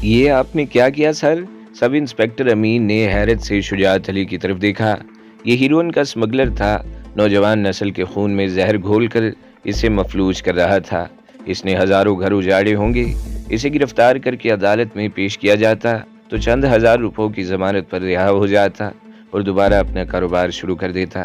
یہ آپ نے کیا کیا سر؟ سب انسپیکٹر امین نے حیرت سے شجاعت علی کی طرف دیکھا۔ یہ ہیروئن کا اسمگلر تھا، نوجوان نسل کے خون میں زہر گھول کر اسے مفلوج کر رہا تھا۔ اس نے ہزاروں گھر اجاڑے ہوں گے۔ اسے گرفتار کر کے عدالت میں پیش کیا جاتا تو چند ہزار روپوں کی ضمانت پر رہا ہو جاتا اور دوبارہ اپنا کاروبار شروع کر دیتا۔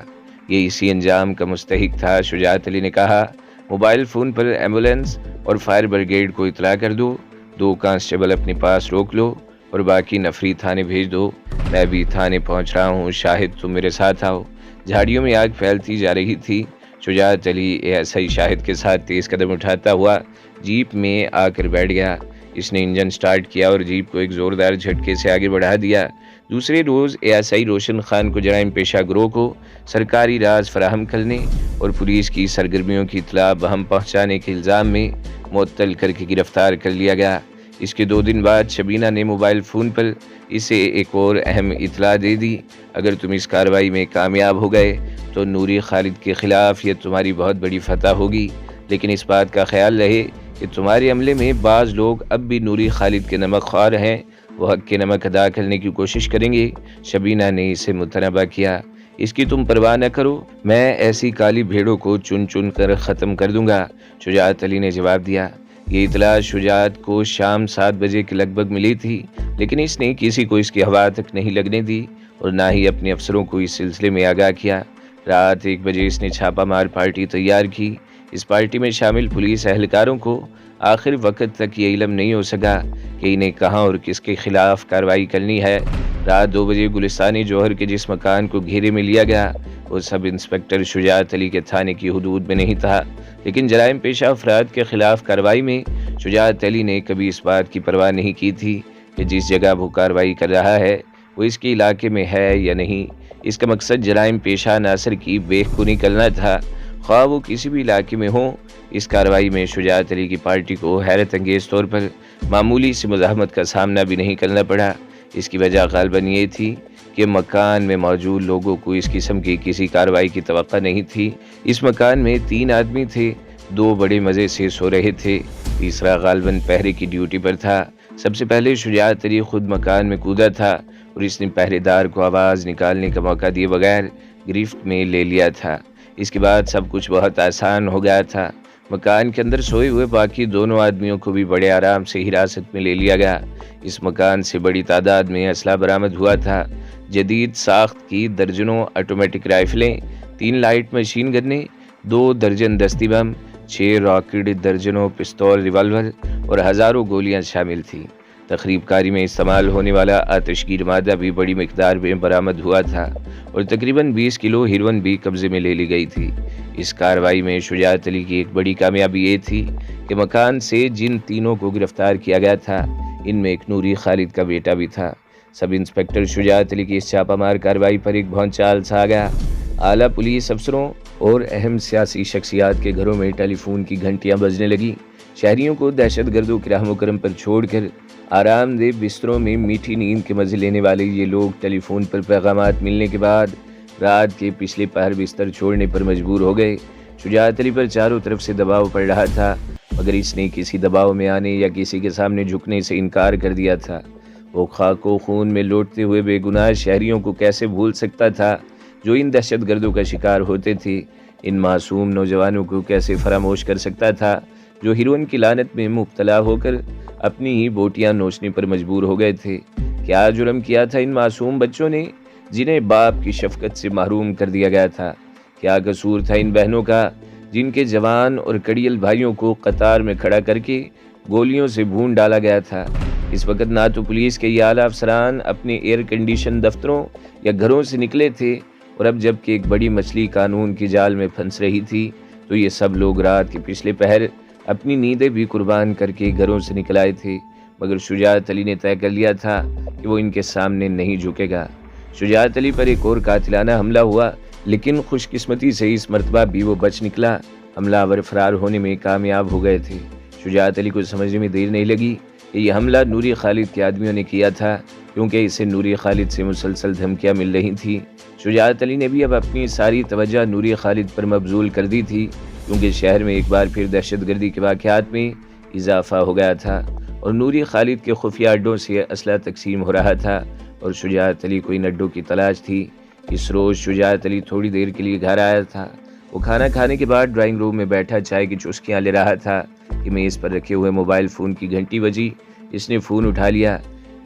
یہ اسی انجام کا مستحق تھا۔ شجاعت علی نے کہا، موبائل فون پر ایمبولینس اور فائر بریگیڈ کو اطلاع کر دو، 2 کانسٹیبل اپنے پاس روک لو اور باقی نفری تھانے بھیج دو۔ میں بھی تھانے پہنچ رہا ہوں، شاہد تم میرے ساتھ آؤ۔ جھاڑیوں میں آگ پھیلتی جا رہی تھی۔ شجاعت علی ایسا ہی شاہد کے ساتھ تیز قدم اٹھاتا ہوا جیپ میں آ کر بیٹھ گیا۔ اس نے انجن سٹارٹ کیا اور جیپ کو ایک زوردار جھٹکے سے آگے بڑھا دیا۔ دوسرے روز ASI روشن خان کو جرائم پیشہ گروہ کو سرکاری راز فراہم کرنے اور پولیس کی سرگرمیوں کی اطلاع بہم پہنچانے کے الزام میں معطل کر کے گرفتار کر لیا گیا۔ اس کے 2 دن بعد شبینہ نے موبائل فون پر اسے ایک اور اہم اطلاع دے دی، اگر تم اس کارروائی میں کامیاب ہو گئے تو نوری خالد کے خلاف یہ تمہاری بہت بڑی فتح ہوگی، لیکن اس بات کا خیال رہے کہ تمہارے عملے میں بعض لوگ اب بھی نوری خالد کے نمک خوار ہیں، وہ حق کے نمک ادا کرنے کی کوشش کریں گے۔ شبینہ نے اسے متنبہ کیا، اس کی تم پرواہ نہ کرو، میں ایسی کالی بھیڑوں کو چن چن کر ختم کر دوں گا۔ شجاعت علی نے جواب دیا۔ یہ اطلاع شجاعت کو شام 7 بجے کے لگ بھگ ملی تھی، لیکن اس نے کسی کو اس کی ہوا تک نہیں لگنے دی اور نہ ہی اپنے افسروں کو اس سلسلے میں آگاہ کیا۔ رات 1 بجے اس نے چھاپہ مار پارٹی تیار کی۔ اس پارٹی میں شامل پولیس اہلکاروں کو آخر وقت تک یہ علم نہیں ہو سکا کہ انہیں کہاں اور کس کے خلاف کارروائی کرنی ہے۔ رات 2 بجے گلستانی جوہر کے جس مکان کو گھیرے میں لیا گیا وہ سب انسپیکٹر شجاعت علی کے تھانے کی حدود میں نہیں تھا، لیکن جرائم پیشہ افراد کے خلاف کارروائی میں شجاعت علی نے کبھی اس بات کی پرواہ نہیں کی تھی کہ جس جگہ وہ کارروائی کر رہا ہے وہ اس کے علاقے میں ہے یا نہیں۔ اس کا مقصد جرائم پیشہ عناصر کی بےخونی کرنا تھا، خواہ وہ کسی بھی علاقے میں ہوں۔ اس کارروائی میں شجاعت علی کی پارٹی کو حیرت انگیز طور پر معمولی سی مزاحمت کا سامنا بھی نہیں کرنا پڑا۔ اس کی وجہ غالباً یہ تھی کہ مکان میں موجود لوگوں کو اس قسم کی کسی کارروائی کی توقع نہیں تھی۔ اس مکان میں 3 آدمی تھے، 2 بڑے مزے سے سو رہے تھے، تیسرا غالباً پہرے کی ڈیوٹی پر تھا۔ سب سے پہلے شجاعت علی خود مکان میں کودا تھا اور اس نے پہرے دار کو آواز نکالنے کا موقع دیے بغیر گرفت میں لے لیا تھا۔ اس کے بعد سب کچھ بہت آسان ہو گیا تھا۔ مکان کے اندر سوئے ہوئے باقی 2 آدمیوں کو بھی بڑے آرام سے حراست میں لے لیا گیا۔ اس مکان سے بڑی تعداد میں اسلحہ برآمد ہوا تھا، جدید ساخت کی درجنوں آٹومیٹک رائفلیں، 3 لائٹ مشین گنیں، 2 درجن دستی بم، 6 راکٹ، درجنوں پستول ریوالور اور ہزاروں گولیاں شامل تھیں۔ تخریب کاری میں استعمال ہونے والا آتش گیر مادہ بھی بڑی مقدار میں برآمد ہوا تھا اور تقریباً 20 کلو ہیروئن بھی قبضے میں لے لی گئی تھی۔ اس کارروائی میں شجاعت علی کی ایک بڑی کامیابی یہ تھی کہ مکان سے جن تینوں کو گرفتار کیا گیا تھا ان میں ایک نوری خالد کا بیٹا بھی تھا۔ سب انسپیکٹر شجاعت علی کی اس چھاپہ مار کارروائی پر ایک بھونچال سا آ گیا۔ اعلیٰ پولیس افسروں اور اہم سیاسی شخصیات کے گھروں میں ٹیلی فون کی گھنٹیاں بجنے لگیں۔ شہریوں کو دہشت گردوں کے رحم و کرم پر چھوڑ کر آرام دہ بستروں میں میٹھی نیند کے مزے لینے والے یہ لوگ ٹیلی فون پر پیغامات ملنے کے بعد رات کے پچھلے پہر بستر چھوڑنے پر مجبور ہو گئے۔ شجاعت علی پر چاروں طرف سے دباؤ پڑ رہا تھا، مگر اس نے کسی دباؤ میں آنے یا کسی کے سامنے جھکنے سے انکار کر دیا تھا۔ وہ خاک و خون میں لوٹتے ہوئے بے گناہ شہریوں کو کیسے بھول سکتا تھا جو ان دہشت گردوں کا شکار ہوتے تھے؟ ان معصوم نوجوانوں کو کیسے فراموش کر سکتا تھا جو ہیروئن کی لعنت میں مبتلا ہو کر اپنی ہی بوٹیاں نوچنے پر مجبور ہو گئے تھے؟ کیا جرم کیا تھا ان معصوم بچوں نے جنہیں باپ کی شفقت سے محروم کر دیا گیا تھا؟ کیا قصور تھا ان بہنوں کا جن کے جوان اور کڑیل بھائیوں کو قطار میں کھڑا کر کے گولیوں سے بھون ڈالا گیا تھا؟ اس وقت نہ تو پولیس کے یہ اعلیٰ افسران اپنے ایئر کنڈیشن دفتروں یا گھروں سے نکلے تھے، اور اب جب کہ ایک بڑی مچھلی قانون کی جال میں پھنس رہی تھی تو یہ سب لوگ رات کے پچھلے پہر اپنی نیندیں بھی قربان کر کے گھروں سے نکل آئے تھے۔ مگر شجاعت علی نے طے کر لیا تھا کہ وہ ان کے سامنے نہیں جھکے گا۔ شجاعت علی پر ایک اور قاتلانہ حملہ ہوا، لیکن خوش قسمتی سے اس مرتبہ بھی وہ بچ نکلا۔ حملہ آور فرار ہونے میں کامیاب ہو گئے تھے۔ شجاعت علی کو سمجھنے میں دیر نہیں لگی کہ یہ حملہ نوری خالد کے آدمیوں نے کیا تھا، کیونکہ اسے نوری خالد سے مسلسل دھمکیاں مل رہی تھیں۔ شجاعت علی نے بھی اب اپنی ساری توجہ نوری خالد پر مبذول کر دی تھی، کیونکہ شہر میں ایک بار پھر دہشت گردی کے واقعات میں اضافہ ہو گیا تھا اور نوری خالد کے خفیہ اڈوں سے اسلحہ تقسیم ہو رہا تھا اور شجاعت علی کو ان اڈوں کی تلاش تھی۔ اس روز شجاعت علی تھوڑی دیر کے لیے گھر آیا تھا۔ وہ کھانا کھانے کے بعد ڈرائنگ روم میں بیٹھا چائے کی چسکیاں لے رہا تھا کہ میز پر رکھے ہوئے موبائل فون کی گھنٹی بجی۔ اس نے فون اٹھا لیا۔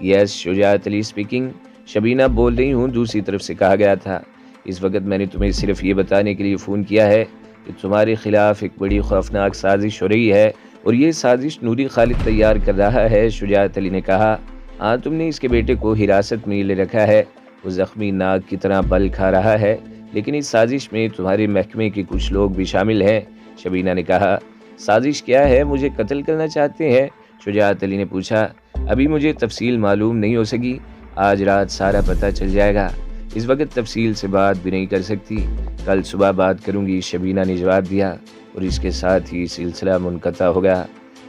یس، شجاعت علی اسپیکنگ۔ شبینہ بول رہی ہوں، دوسری طرف سے کہا گیا تھا۔ اس وقت میں نے تمہیں صرف یہ بتانے کے لیے فون کیا ہے کہ تمہارے خلاف ایک بڑی خوفناک سازش ہو رہی ہے اور یہ سازش نوری خالد تیار کر رہا ہے۔ شجاعت علی نے کہا، ہاں، تم نے اس کے بیٹے کو حراست میں لے رکھا ہے۔ وہ زخمی ناگ کی طرح بل کھا رہا ہے، لیکن اس سازش میں تمہارے محکمے کے کچھ لوگ بھی شامل ہیں۔ شبینہ نے کہا، سازش کیا ہے؟ مجھے قتل کرنا چاہتے ہیں؟ شجاعت علی نے پوچھا۔ ابھی مجھے تفصیل معلوم نہیں ہو سکی، آج رات سارا پتہ چل جائے گا۔ اس وقت تفصیل سے بات بھی نہیں کر سکتی، کل صبح بات کروں گی، شبینہ نے جواب دیا، اور اس کے ساتھ ہی سلسلہ منقطع ہو گیا۔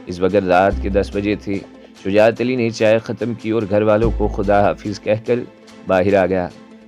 اس وقت رات کے 10 بجے تھے۔ شجاعت علی نے چائے ختم کی اور گھر والوں کو خدا حافظ کہہ کر باہر آ گیا۔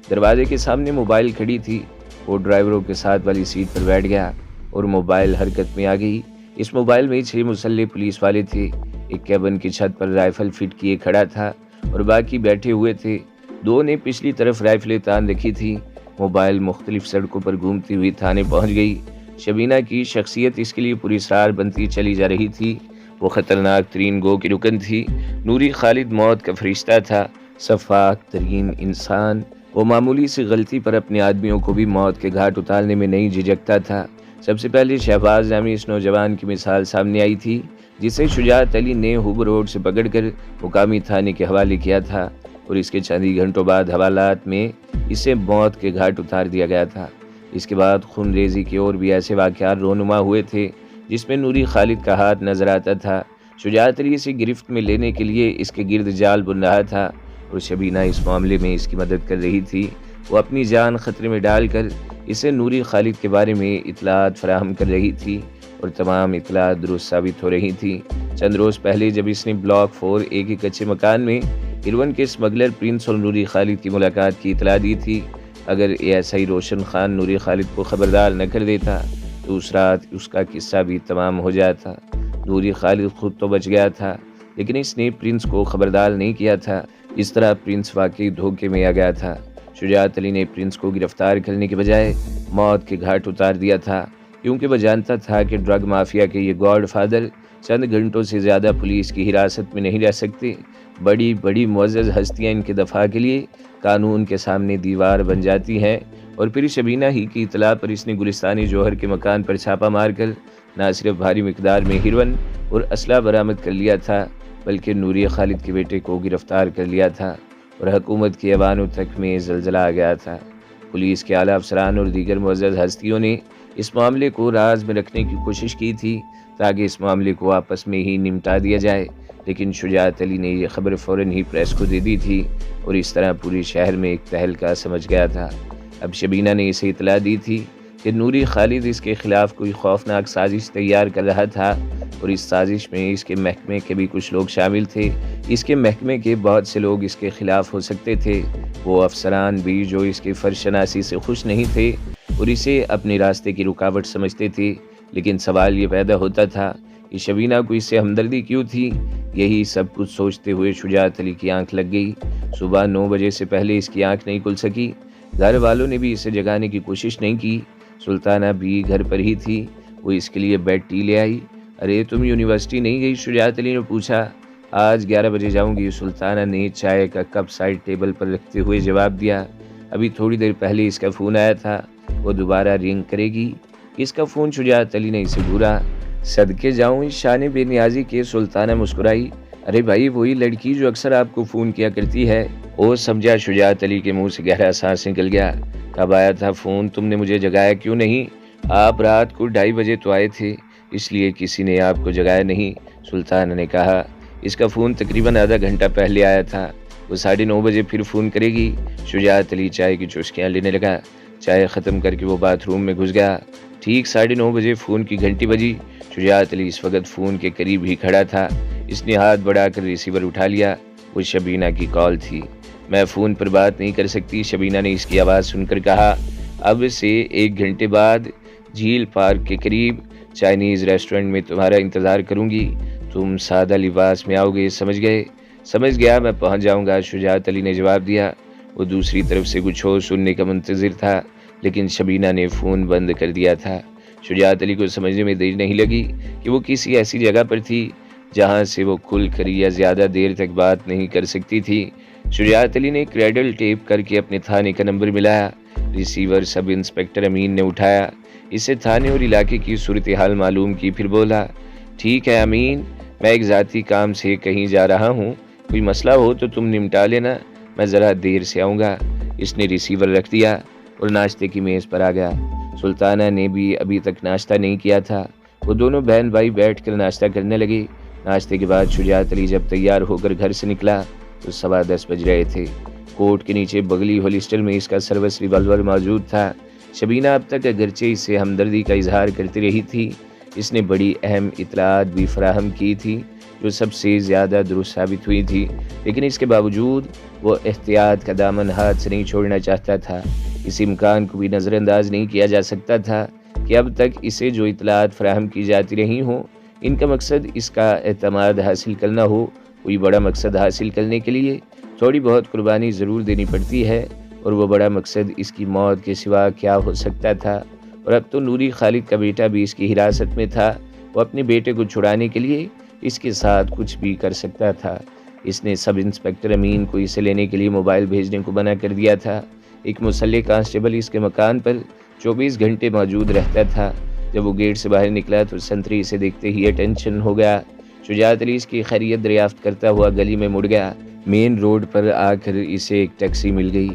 دروازے کے سامنے موبائل کھڑی تھی۔ وہ ڈرائیوروں کے ساتھ والی سیٹ پر بیٹھ گیا اور موبائل حرکت میں آ گئی۔ اس موبائل میں 6 مسلح پولیس والے تھے۔ ایک کیبن کی چھت پر رائفل فٹ کیے کھڑا تھا اور باقی بیٹھے ہوئے تھے۔ 2 نے پچھلی طرف رائفلیں تان رکھی تھی۔ موبائل مختلف سڑکوں پر گھومتی ہوئی تھانے پہنچ گئی۔ شبینہ کی شخصیت اس کے لیے پراسرار بنتی چلی جا رہی تھی۔ وہ خطرناک ترین گو کی رکن تھی۔ نوری خالد موت کا فرشتہ تھا، شفاق ترین انسان۔ وہ معمولی سی غلطی پر اپنے آدمیوں کو بھی موت کے گھاٹ اتارنے میں نہیں جھجکتا تھا۔ سب سے پہلے شہباز نامی اس نوجوان کی مثال سامنے آئی تھی، جسے شجاعت علی نے ہوب روڈ سے پکڑ کر مقامی تھانے کے حوالے کیا تھا، اور اس کے چند ہی گھنٹوں بعد حوالات میں اسے موت کے گھاٹ اتار دیا گیا تھا۔ اس کے بعد خون ریزی کے اور بھی ایسے واقعات رونما ہوئے تھے جس میں نوری خالد کا ہاتھ نظر آتا تھا۔ شجاعت علی اسے گرفت میں لینے کے لیے اس کے گرد جال بن رہا تھا اور شبینہ اس معاملے میں اس کی مدد کر رہی تھی۔ وہ اپنی جان خطرے میں ڈال کر اسے نوری خالد کے بارے میں اطلاعات فراہم کر رہی تھی اور تمام اطلاعات درست ثابت ہو رہی تھی۔ چند روز پہلے جب اس نے بلاک 4A کے کچے مکان میں ہیروئن کے اسمگلر پرنس اور نوری خالد کی ملاقات کی اطلاع دی تھی، اگر ASI روشن خان نوری خالد کو خبردار نہ کر دیتا تو اس رات اس کا قصہ بھی تمام ہو جاتا۔ نوری خالد خود تو بچ گیا تھا، لیکن اس نے پرنس کو خبردار نہیں کیا تھا۔ اس طرح پرنس واقعی دھوکے میں آ گیا تھا۔ شجاعت علی نے پرنس کو گرفتار کرنے کے بجائے موت کے گھاٹ اتار دیا تھا، کیونکہ وہ جانتا تھا کہ ڈرگ مافیا کے یہ گاڈ فادر چند گھنٹوں سے زیادہ پولیس کی حراست میں نہیں رہ سکتے۔ بڑی بڑی معزز ہستیاں ان کے دفاع کے لیے قانون کے سامنے دیوار بن جاتی ہیں، اور پھر شبینہ ہی کی اطلاع پر اس نے گلستانی جوہر کے مکان پر چھاپا مار کر نہ صرف بھاری مقدار میں ہیروئن اور اسلحہ برآمد کر لیا تھا، بلکہ نوری خالد کے بیٹے کو گرفتار کر لیا تھا، اور حکومت کے ایوانوں تک میں زلزلہ آ گیا تھا۔ پولیس کے اعلیٰ افسران اور دیگر معزز ہستیوں نے اس معاملے کو راز میں رکھنے کی کوشش کی تھی تاکہ اس معاملے کو آپس میں ہی نمٹا دیا جائے، لیکن شجاعت علی نے یہ خبر فوراً ہی پریس کو دے دی تھی، اور اس طرح پورے شہر میں ایک تہلکہ سمجھ گیا تھا۔ اب شبینہ نے اسے اطلاع دی تھی کہ نوری خالد اس کے خلاف کوئی خوفناک سازش تیار کر رہا تھا، اور اس سازش میں اس کے محکمے کے بھی کچھ لوگ شامل تھے۔ اس کے محکمے کے بہت سے لوگ اس کے خلاف ہو سکتے تھے، وہ افسران بھی جو اس کے فرض شناسی سے خوش نہیں تھے اور اسے اپنے راستے کی رکاوٹ سمجھتے تھے، لیکن سوال یہ پیدا ہوتا تھا کہ شبینہ کو اس سے ہمدردی کیوں تھی؟ یہی سب کچھ سوچتے ہوئے شجاعت علی کی آنکھ لگ گئی۔ صبح 9 بجے سے پہلے اس کی آنکھ نہیں کھل سکی۔ گھر والوں نے بھی اسے جگانے کی کوشش نہیں کی۔ سلطانہ بھی گھر پر ہی تھی، وہ اس کے لیے بیڈ ٹی لے آئی۔ ارے تم یونیورسٹی نہیں گئی؟ شجاعت علی نے پوچھا۔ آج 11 بجے جاؤں گی، سلطانہ نے چائے کا کپ سائڈ ٹیبل پر رکھتے ہوئے جواب دیا۔ ابھی تھوڑی دیر پہلے اس کا فون آیا تھا، وہ دوبارہ رنگ کرے گی؟ کس کا فون؟ شجاعت علی نے اسے گھورا۔ صدقے جاؤں اس شان بے نیازی کے، سلطانہ مسکرائی۔ ارے بھائی، وہی لڑکی جو اکثر آپ کو فون کیا کرتی ہے۔ او سمجھا۔ شجاعت علی کے منہ سے گہرا سانس نکل گیا۔ کب آیا تھا فون؟ تم نے مجھے جگایا کیوں نہیں؟ آپ رات کو 2:30 بجے تو آئے تھے، اس لیے کسی نے آپ کو جگایا نہیں، سلطانہ نے کہا۔ اس کا فون تقریباً آدھا گھنٹہ پہلے آیا تھا، وہ 9:30 بجے پھر فون کرے گی۔ شجاعت علی چائے کی چسکیاں لینے لگا۔ چائے ختم کر کے وہ باتھ روم میں گھس گیا۔ ٹھیک 9:30 بجے فون کی گھنٹی بجی۔ شجاعت علی اس وقت فون کے قریب ہی کھڑا تھا۔ اس نے ہاتھ بڑھا کر ریسیور اٹھا لیا۔ وہ شبینہ کی کال تھی۔ میں فون پر بات نہیں کر سکتی، شبینہ نے اس کی آواز سن کر کہا۔ اب سے 1 گھنٹے بعد جھیل پارک کے قریب چائنیز ریسٹورنٹ میں تمہارا انتظار کروں گی۔ تم سادہ لباس میں آؤ گے، سمجھ گیا، میں پہنچ جاؤں گا، شجاعت علی نے جواب دیا۔ وہ دوسری طرف سے کچھ اور سننے کا منتظر تھا، لیکن شبینہ نے فون بند کر دیا تھا۔ شجاعت علی کو سمجھنے میں دیر نہیں لگی کہ وہ کسی ایسی جگہ پر تھی جہاں سے وہ کھل کر یا زیادہ دیر تک بات نہیں کر سکتی تھی۔ شجاعت علی نے کریڈل ٹیپ کر کے اپنے تھانے کا نمبر ملایا۔ ریسیور سب انسپکٹر امین نے اٹھایا، اسے تھانے اور علاقے کی صورتحال معلوم کی، پھر بولا، ٹھیک ہے امین، میں ایک ذاتی کام سے کہیں جا رہا ہوں، کوئی مسئلہ ہو تو تم نمٹا لینا، میں ذرا دیر سے آؤں گا۔ اس نے ریسیور رکھ دیا اور ناشتے کی میز پر آ گیا۔ سلطانہ نے بھی ابھی تک ناشتہ نہیں کیا تھا۔ وہ دونوں بہن بھائی بیٹھ کر ناشتہ کرنے لگے۔ ناشتے کے بعد شجاعت علی جب تیار ہو کر گھر سے نکلا تو 10:15 بج رہے تھے۔ کوٹ کے نیچے بغلی ہولسٹر میں اس کا سروس ریوالور موجود تھا۔ شبینہ اب تک اگرچہ اس سے ہمدردی کا اظہار کرتی رہی تھی، اس نے بڑی اہم اطلاعات بھی فراہم کی تھی جو سب سے زیادہ درست ثابت ہوئی تھی، لیکن اس کے باوجود وہ احتیاط کا دامن ہاتھ سے نہیں چھوڑنا چاہتا تھا۔ اس امکان کو بھی نظر انداز نہیں کیا جا سکتا تھا کہ اب تک اسے جو اطلاعات فراہم کی جاتی رہی ہوں، ان کا مقصد اس کا اعتماد حاصل کرنا ہو۔ کوئی بڑا مقصد حاصل کرنے کے لیے تھوڑی بہت قربانی ضرور دینی پڑتی ہے، اور وہ بڑا مقصد اس کی موت کے سوا کیا ہو سکتا تھا؟ اور اب تو نوری خالد کا بیٹا بھی اس کی حراست میں تھا۔ وہ اپنے بیٹے کو چھڑانے کے لیے اس کے ساتھ کچھ بھی کر سکتا تھا۔ اس نے سب انسپکٹر امین کو اسے لینے کے لیے موبائل بھیجنے کو منع کر دیا تھا۔ ایک مسلح کانسٹیبل اس کے مکان پر 24 گھنٹے موجود رہتا تھا۔ جب وہ گیٹ سے باہر نکلا تو سنتری اسے دیکھتے ہی اٹینشن ہو گیا۔ شجاعت علی اس کی خیریت دریافت کرتا ہوا گلی میں مڑ گیا۔ مین روڈ پر آ کر اسے ایک ٹیکسی مل گئی۔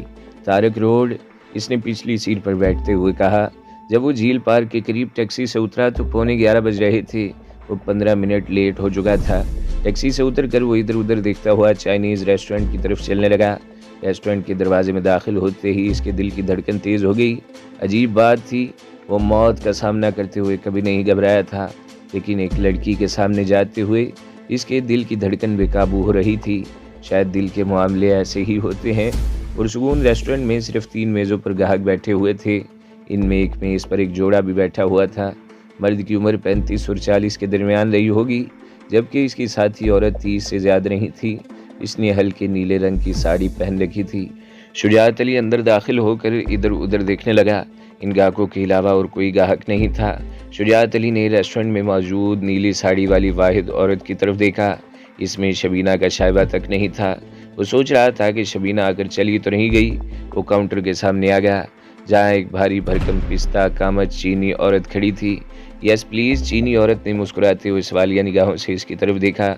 طارق روڈ، اس نے پچھلی سیٹ پر بیٹھتے ہوئے کہا۔ جب وہ جھیل پارک کے قریب ٹیکسی سے اترا تو 11:15 بج رہے تھے۔ وہ 15 منٹ لیٹ ہو چکا تھا۔ ٹیکسی سے اتر کر وہ ادھر ادھر دیکھتا ہوا چائنیز ریسٹورنٹ کی طرف چلنے لگا۔ ریسٹورنٹ کے دروازے میں داخل ہوتے ہی اس کے دل کی دھڑکن تیز ہو گئی۔ عجیب بات تھی، وہ موت کا سامنا کرتے ہوئے کبھی نہیں گھبرایا تھا، لیکن ایک لڑکی کے سامنے جاتے ہوئے اس کے دل کی دھڑکن بے قابو ہو رہی تھی۔ شاید دل کے معاملے ایسے ہی ہوتے ہیں۔ پرسکون ریسٹورنٹ میں صرف 3 میزوں پر گاہک بیٹھے ہوئے تھے۔ ان میں ایک میز پر ایک جوڑا بھی بیٹھا ہوا تھا۔ مرد کی عمر 35 اور 40 کے درمیان رہی ہوگی، جبکہ اس کی ساتھی عورت 30 سے زیادہ نہیں تھی۔ اس نے ہلکے نیلے رنگ کی ساڑی پہن رکھی تھی۔ شجاعت علی اندر داخل ہو کر ادھر ادھر دیکھنے لگا۔ ان گاہکوں کے علاوہ اور کوئی گاہک نہیں تھا۔ شجاعت علی نے ریسٹورنٹ میں موجود نیلی ساڑی والی واحد عورت کی طرف دیکھا۔ اس میں شبینہ کا شائبہ تک نہیں تھا۔ وہ سوچ رہا تھا کہ شبینہ آ کر چلی تو نہیں گئی۔ وہ کاؤنٹر کے سامنے آ گیا جہاں ایک بھاری بھرکم پستہ کامچ چینی عورت کھڑی تھی۔ یس پلیز، چینی عورت نے مسکراتے ہوئے سوالیہ نگاہوں سے اس کی طرف دیکھا۔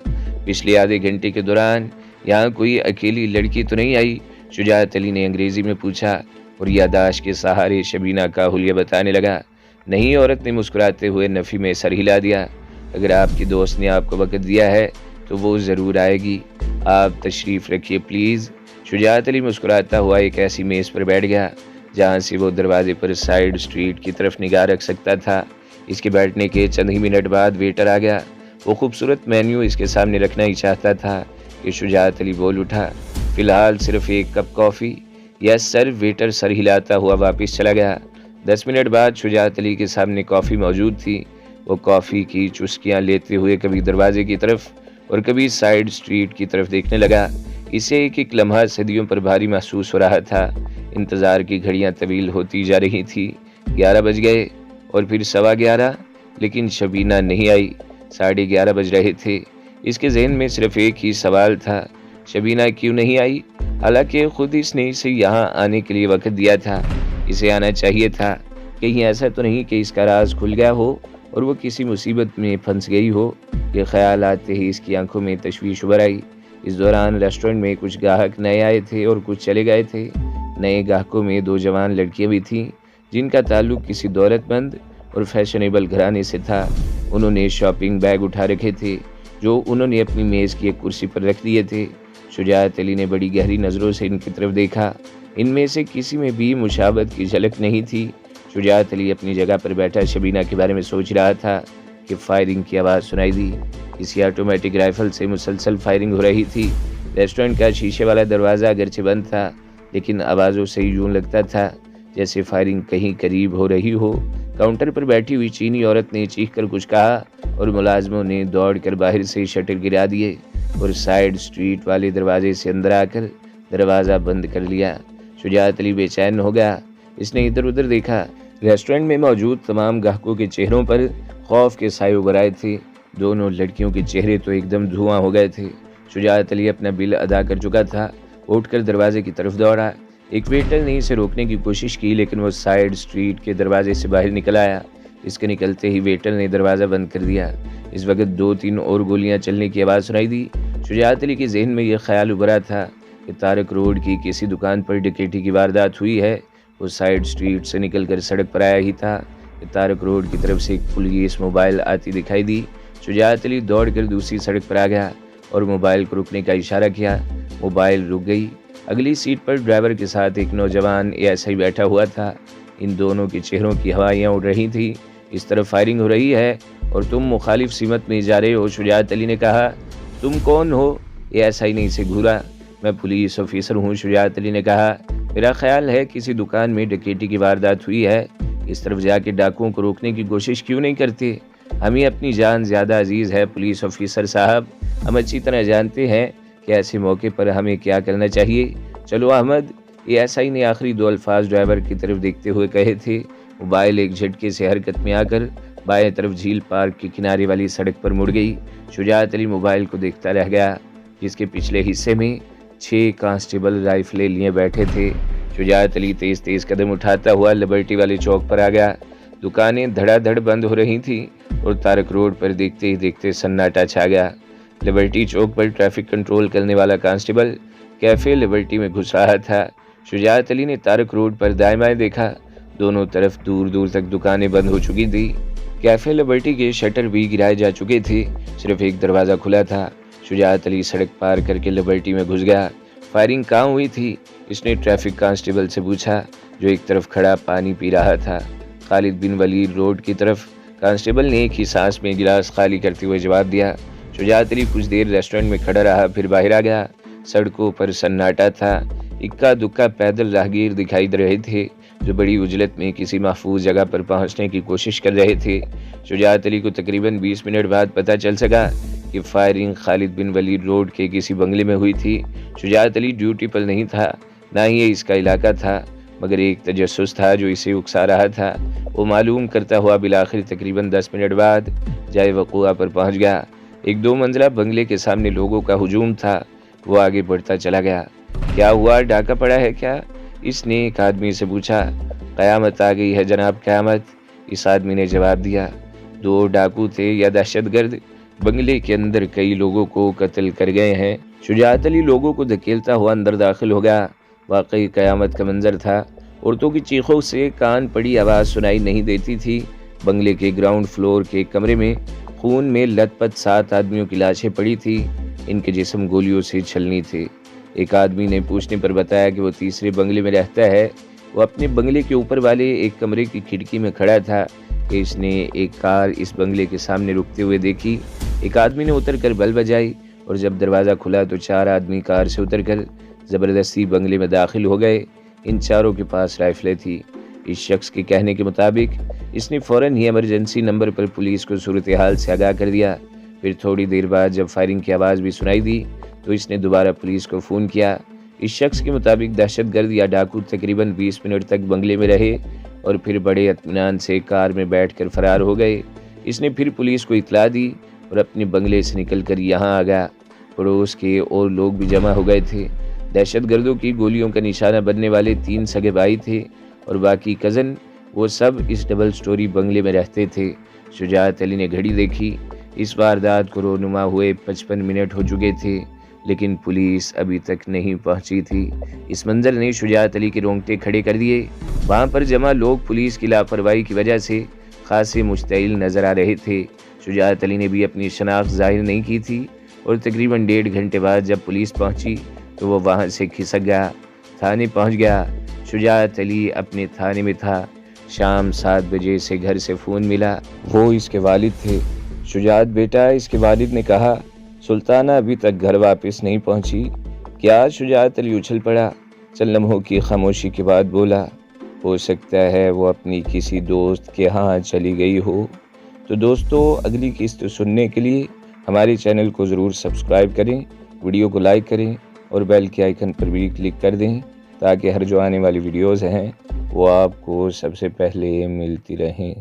پچھلے آدھے گھنٹے کے دوران یہاں کوئی اکیلی لڑکی تو نہیں آئی؟ شجاعت علی نے انگریزی میں پوچھا اور یاداشت کے سہارے شبینہ کا حلیہ بتانے لگا۔ نہیں، عورت نے مسکراتے ہوئے نفی میں سر ہلا دیا۔ اگر آپ کی دوست نے آپ کو وقت دیا ہے تو وہ ضرور آئے گی، آپ تشریف رکھیے پلیز۔ شجاعت علی مسکراتا ہوا ایک ایسی میز پر بیٹھ گیا جہاں سے وہ دروازے پر سائیڈ سٹریٹ کی طرف نگاہ رکھ سکتا تھا۔ اس کے بیٹھنے کے چند ہی منٹ بعد ویٹر آ گیا۔ وہ خوبصورت مینیو اس کے سامنے رکھنا ہی چاہتا تھا کہ شجاعت علی بول اٹھا، فی الحال صرف ایک کپ کافی؟ یس سر، ویٹر سر ہلاتا ہوا واپس چلا گیا۔ 10 منٹ بعد شجاعت علی کے سامنے کافی موجود تھی۔ وہ کافی کی چسکیاں لیتے ہوئے کبھی دروازے کی طرف اور کبھی سائیڈ سٹریٹ کی طرف دیکھنے لگا۔ اسے ایک ایک لمحہ صدیوں پر بھاری محسوس ہو رہا تھا۔ انتظار کی گھڑیاں طویل ہوتی جا رہی تھی۔ 11 بج گئے اور پھر 11:15، لیکن شبینہ نہیں آئی۔ 11:30 بج رہے تھے۔ اس کے ذہن میں صرف ایک ہی سوال تھا، شبینہ کیوں نہیں آئی؟ حالانکہ خود اس نے اسے یہاں آنے کے لیے وقت دیا تھا۔ اسے آنا چاہیے تھا۔ کہیں ایسا تو نہیں کہ اس کا راز کھل گیا ہو اور وہ کسی مصیبت میں پھنس گئی ہو؟ یہ خیال آتے ہی اس کی آنکھوں میں تشویش ابھر آئی۔ اس دوران ریسٹورنٹ میں کچھ گاہک نئے آئے تھے اور کچھ چلے گئے تھے۔ نئے گاہکوں میں 2 جوان لڑکیاں بھی تھیں جن کا تعلق کسی دولت مند اور فیشنیبل گھرانے سے تھا۔ انہوں نے شاپنگ بیگ اٹھا رکھے تھے جو انہوں نے اپنی میز کی ایک کرسی پر رکھ دیے تھے۔ شجاعت علی نے بڑی گہری نظروں سے ان کی طرف دیکھا۔ ان میں سے کسی میں بھی مشابہت کی جھلک نہیں تھی۔ شجاعت علی اپنی جگہ پر بیٹھا شبینہ کے بارے میں سوچ رہا تھا کہ فائرنگ کی آواز سنائی دی۔ کسی آٹومیٹک رائفل سے مسلسل فائرنگ ہو رہی تھی۔ ریسٹورنٹ کا شیشے والا دروازہ اگرچہ بند تھا، لیکن آوازوں سے یوں لگتا تھا جیسے فائرنگ کہیں قریب ہو رہی ہو۔ کاؤنٹر پر بیٹھی ہوئی چینی عورت نے چیخ کر کچھ کہا اور ملازموں نے دوڑ کر باہر سے شٹر گرا دیے اور سائیڈ سٹریٹ والے دروازے سے اندر آ کر دروازہ بند کر لیا۔ شجاعت علی بے چین ہو گیا۔ اس نے ادھر ادھر دیکھا۔ ریسٹورنٹ میں موجود تمام گاہکوں کے چہروں پر خوف کے سائے ابھر آئے تھے۔ دونوں لڑکیوں کے چہرے تو ایک دم دھواں ہو گئے تھے۔ شجاعت علی اپنا بل ادا کر چکا تھا، اٹھ کر دروازے کی طرف دوڑا۔ ایک ویٹر نے اسے روکنے کی کوشش کی لیکن وہ سائیڈ سٹریٹ کے دروازے سے باہر نکل آیا۔ اس کے نکلتے ہی ویٹر نے دروازہ بند کر دیا۔ اس وقت 2-3 اور گولیاں چلنے کی آواز سنائی دی۔ شجاعت علی کے ذہن میں یہ خیال ابھرا تھا کہ طارق روڈ کی کسی دکان پر ڈکیتی کی واردات ہوئی ہے۔ وہ سائیڈ سٹریٹ سے نکل کر سڑک پر آیا ہی تھا کہ طارق روڈ کی طرف سے ایک پولیس موبائل آتی دکھائی دی۔ شجاعت علی دوڑ کر دوسری سڑک پر آ گیا اور موبائل کو رکنے کا اشارہ کیا۔ موبائل رک گئی۔ اگلی سیٹ پر ڈرائیور کے ساتھ ایک نوجوان ASI بیٹھا ہوا تھا۔ ان دونوں کے چہروں کی ہوائیاں اڑ رہی تھیں۔ اس طرف فائرنگ ہو رہی ہے اور تم مخالف سمت میں جا رہے ہو، شجاعت علی نے کہا۔ تم کون ہو؟ ASI نے اسے گھورا۔ میں پولیس آفیسر ہوں، شجاعت علی نے کہا۔ میرا خیال ہے کسی دکان میں ڈکیتی کی واردات ہوئی ہے، اس طرف جا کے ڈاکوؤں کو روکنے کی کوشش کیوں نہیں کرتے؟ ہمیں اپنی جان زیادہ عزیز ہے پولیس آفیسر صاحب، ہم اچھی طرح جانتے ہیں کہ ایسے موقع پر ہمیں کیا کرنا چاہیے۔ چلو احمد، ASI نے آخری 2 الفاظ ڈرائیور کی طرف دیکھتے ہوئے کہے تھے۔ موبائل ایک جھٹکے سے حرکت میں آ کر بائیں طرف جھیل پارک کے کنارے والی سڑک پر مڑ گئی۔ شجاعت علی موبائل کو دیکھتا رہ گیا، جس کے پچھلے حصے میں 6 کانسٹیبل رائفلیں لیے بیٹھے تھے۔ شجاعت علی تیز تیز قدم اٹھاتا ہوا لبرٹی والے چوک پر آ گیا۔ دکانیں دھڑا دھڑ بند ہو رہی تھیں اور طارق روڈ پر دیکھتے ہی دیکھتے سناٹا چھا گیا۔ لبرٹی چوک پر ٹریفک کنٹرول کرنے والا کانسٹیبل کیفے لبرٹی میں گھس رہا تھا۔ شجاعت علی نے طارق روڈ پر دائیں بائیں دیکھا۔ دونوں طرف دور دور تک دکانیں بند ہو چکی تھیں۔ کیفے لبرٹی کے شٹر بھی گرائے جا چکے تھے، صرف ایک دروازہ کھلا تھا۔ شجاعت علی سڑک پار کر کے لبرٹی میں گھس گیا۔ فائرنگ کہاں ہوئی تھی؟ اس نے ٹریفک کانسٹیبل سے پوچھا، جو ایک طرف کھڑا پانی پی رہا تھا۔ خالد بن ولید روڈ کی طرف، کانسٹیبل نے ایک ہی سانس میں گلاس خالی کرتے ہوئے جواب دیا۔ شجاعت علی کچھ دیر ریسٹورنٹ میں کھڑا رہا، پھر باہر آ گیا۔ سڑکوں پر سناٹا تھا۔ اکا دکا پیدل راہگیر دکھائی دے رہے تھے جو بڑی عجلت میں کسی محفوظ جگہ پر پہنچنے کی کوشش کر رہے تھے۔ شجاعت علی کو تقریباً 20 منٹ بعد پتہ چل سکا کہ فائرنگ خالد بن ولید روڈ کے کسی بنگلے میں ہوئی تھی۔ شجاعت علی ڈیوٹی پر نہیں تھا، نہ ہی یہ اس کا علاقہ تھا، مگر ایک تجسس تھا جو اسے اکسا رہا تھا۔ وہ معلوم کرتا ہوا بالآخر تقریباً 10 منٹ بعد جائے وقوع پر پہنچ گیا۔ ایک 2 منزلہ بنگلے کے سامنے لوگوں کا ہجوم تھا۔ وہ آگے بڑھتا چلا گیا۔ کیا ہوا، ڈاکہ پڑا ہے کیا؟ اس نے ایک آدمی سے پوچھا۔ قیامت آ گئی ہے جناب، قیامت، اس آدمی نے جواب دیا۔ 2 ڈاکو تھے یا دہشت گرد، بنگلے کے اندر کئی لوگوں کو قتل کر گئے ہیں۔ شجاعت علی لوگوں کو دھکیلتا ہوا اندر داخل ہو گیا۔ واقعی قیامت کا منظر تھا۔ عورتوں کی چیخوں سے کان پڑی آواز سنائی نہیں دیتی تھی۔ بنگلے کے گراؤنڈ فلور کے ایک کمرے میں خون میں لت پت 7 آدمیوں کی لاشیں پڑی تھی۔ ان کے جسم گولیوں سے چھلنی تھے۔ ایک آدمی نے پوچھنے پر بتایا کہ وہ تیسرے بنگلے میں رہتا ہے۔ وہ اپنے بنگلے کے اوپر والے ایک کمرے کی کھڑکی میں کھڑا تھا کہ اس نے ایک کار اس بنگلے کے سامنے رکتے ہوئے دیکھی۔ ایک آدمی نے اتر کر بل بجائی اور جب دروازہ کھلا تو 4 آدمی کار سے اتر کر زبردستی بنگلے میں داخل ہو گئے۔ ان چاروں کے پاس رائفلیں تھی۔ اس شخص کے کہنے کے مطابق اس نے فوراً ہی ایمرجنسی نمبر پر پولیس کو صورتحال سے آگاہ کر دیا۔ پھر تھوڑی دیر بعد جب فائرنگ کی آواز بھی سنائی دی تو اس نے دوبارہ پولیس کو فون کیا۔ اس شخص کے مطابق دہشت گرد یا ڈاکو تقریباً 20 منٹ تک بنگلے میں رہے اور پھر بڑے اطمینان سے کار میں بیٹھ کر فرار ہو گئے۔ اس نے پھر پولیس کو اطلاع دی اور اپنے بنگلے سے نکل کر یہاں آ گیا۔ پڑوس کے اور لوگ بھی جمع ہو گئے تھے۔ دہشت گردوں کی گولیوں کا نشانہ بننے والے 3 سگے بھائی تھے اور باقی کزن، وہ سب اس ڈبل سٹوری بنگلے میں رہتے تھے۔ شجاعت علی نے گھڑی دیکھی۔ اس واردات کو رونما ہوئے 55 منٹ ہو چکے تھے، لیکن پولیس ابھی تک نہیں پہنچی تھی۔ اس منظر نے شجاعت علی کے رونگٹے کھڑے کر دیے۔ وہاں پر جمع لوگ پولیس کی لاپرواہی کی وجہ سے خاصے مشتعل نظر آ رہے تھے۔ شجاعت علی نے بھی اپنی شناخت ظاہر نہیں کی تھی اور تقریباً 1.5 گھنٹے بعد جب پولیس پہنچی تو وہ وہاں سے کھسک گیا، تھانے پہنچ گیا۔ شجاعت علی اپنے تھانے میں تھا۔ شام 7 بجے سے گھر سے فون ملا۔ وہ اس کے والد تھے۔ شجاعت بیٹا، اس کے والد نے کہا، سلطانہ ابھی تک گھر واپس نہیں پہنچی کیا؟ شجاعت علی اچھل پڑا۔ چند لمحوں کی خاموشی کے بعد بولا، ہو سکتا ہے وہ اپنی کسی دوست کے ہاں چلی گئی ہو۔ تو دوستو اگلی قسط سننے کے لیے ہمارے چینل کو ضرور سبسکرائب کریں، ویڈیو کو لائک کریں اور بیل کے آئیکن پر بھی کلک کر دیں تاکہ ہر جو آنے والی ویڈیوز ہیں وہ آپ کو سب سے پہلے ملتی رہیں۔